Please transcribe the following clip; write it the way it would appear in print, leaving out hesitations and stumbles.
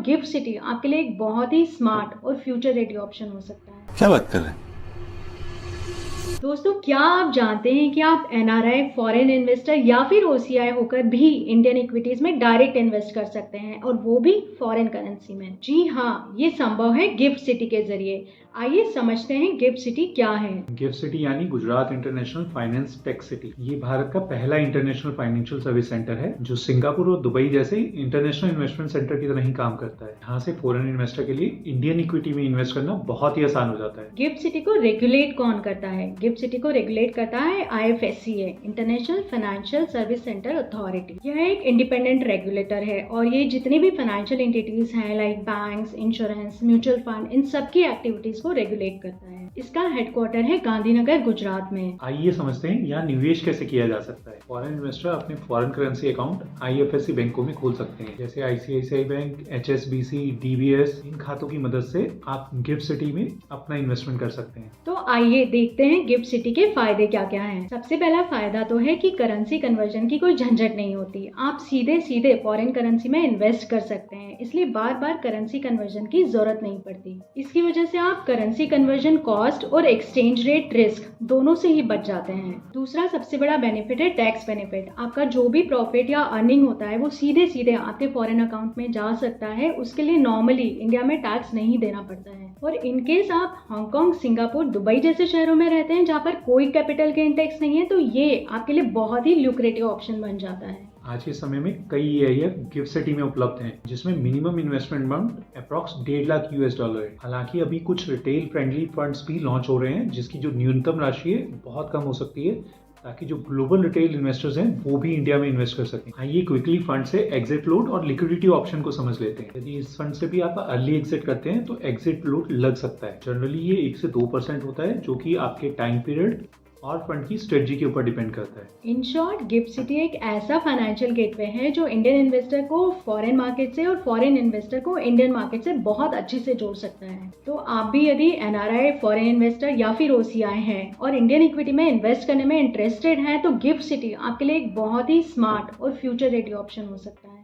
Gift city आपके लिए एक बहुत ही स्मार्ट और फ्यूचर रेडी ऑप्शन हो सकता है। क्या बात कर रहे हैं? दोस्तों, क्या आप जानते हैं कि आप एनआरआई, फॉरेन इन्वेस्टर या फिर ओसीआई होकर भी इंडियन इक्विटीज में डायरेक्ट इन्वेस्ट कर सकते हैं, और वो भी फॉरेन करेंसी में। जी हाँ, ये संभव है गिफ्ट सिटी के जरिए। आइए समझते हैं गिफ्ट सिटी क्या है। गिफ्ट सिटी यानी Gujarat international finance tech city. ये भारत का पहला इंटरनेशनल फाइनेंशियल सर्विस सेंटर है जो सिंगापुर और दुबई जैसे इंटरनेशनल इन्वेस्टमेंट सेंटर की तरह ही काम करता है। यहाँ से फॉरेन इन्वेस्टर के लिए इंडियन इक्विटी में इन्वेस्ट करना बहुत ही आसान हो जाता है। गिफ्ट सिटी को रेगुलेट कौन करता है? गिफ्ट सिटी को रेगुलेट करता है IFSCA, international financial service centre authority. यह एक इंडिपेंडेंट रेगुलेटर है और ये जितनी भी फाइनेंशियल एंटिटीज हैं like banks, insurance, mutual fund, इन सबकी एक्टिविटीज को रेगुलेट करता है। इसका हेडक्वार्टर है गांधीनगर, गुजरात में। आइए समझते हैं यहाँ निवेश कैसे किया जा सकता है। फॉरेन इन्वेस्टर अपने फॉरेन करेंसी अकाउंट IFSC बैंकों में खोल सकते हैं, जैसे ICICI बैंक, HSBC, DBS। इन खातों की मदद से आप गिफ्ट सिटी में अपना इन्वेस्टमेंट कर सकते हैं। तो आइए देखते हैं गिफ्ट सिटी के फायदे क्या क्या हैं। सबसे पहला फायदा तो है कि करेंसी कन्वर्जन की कोई झंझट नहीं होती। आप सीधे सीधे फॉरेन करेंसी में इन्वेस्ट कर सकते हैं, इसलिए बार बार करेंसी कन्वर्जन की जरूरत नहीं पड़ती। इसकी वजह से आप करेंसी कन्वर्जन कॉस्ट और एक्सचेंज रेट रिस्क दोनों से ही बच जाते हैं। दूसरा सबसे बड़ा बेनिफिट है टैक्स बेनिफिट। आपका जो भी प्रॉफिट या अर्निंग होता है वो सीधे सीधे आपके फॉरेन अकाउंट में जा सकता है। उसके लिए नॉर्मली इंडिया में टैक्स नहीं देना पड़ता है। और इनकेस आप हांगकांग, सिंगापुर, दुबई जैसे शहरों में रहते हैं जहाँ पर कोई कैपिटल गेन टैक्स नहीं है, तो ये आपके लिए बहुत ही ल्यूक्रेटिव ऑप्शन बन जाता है। आज के समय में कई AIF गिफ्ट सिटी में उपलब्ध हैं, जिसमें minimum investment amount approx $1.5 lakh है। हालांकि अभी कुछ रिटेल फ्रेंडली फंड्स भी लॉन्च हो रहे हैं, जिसकी जो न्यूनतम राशि है बहुत कम हो सकती है, ताकि जो ग्लोबल रिटेल इन्वेस्टर्स हैं वो भी इंडिया में इन्वेस्ट कर सकें। आइए क्विकली फंड से एग्जिट लोड और लिक्विडिटी ऑप्शन को समझ लेते हैं। यदि इस फंड से भी आप अर्ली एग्जिट करते हैं तो एग्जिट लोड लग सकता है। जनरली ये 1 से 2% होता है, जो कि आपके टाइम पीरियड और फंड की स्ट्रेटजी के ऊपर डिपेंड करता है। इन शॉर्ट, गिफ्ट सिटी एक ऐसा फाइनेंशियल गेटवे है जो इंडियन इन्वेस्टर को फॉरेन मार्केट से और फॉरेन इन्वेस्टर को इंडियन मार्केट से बहुत अच्छे से जोड़ सकता है। तो आप भी यदि NRI, फॉरेन इन्वेस्टर या फिर OCI हैं और इंडियन इक्विटी में इन्वेस्ट करने में इंटरेस्टेड हैं, तो गिफ्ट सिटी आपके लिए एक बहुत ही स्मार्ट और फ्यूचर रेडी ऑप्शन हो सकता है।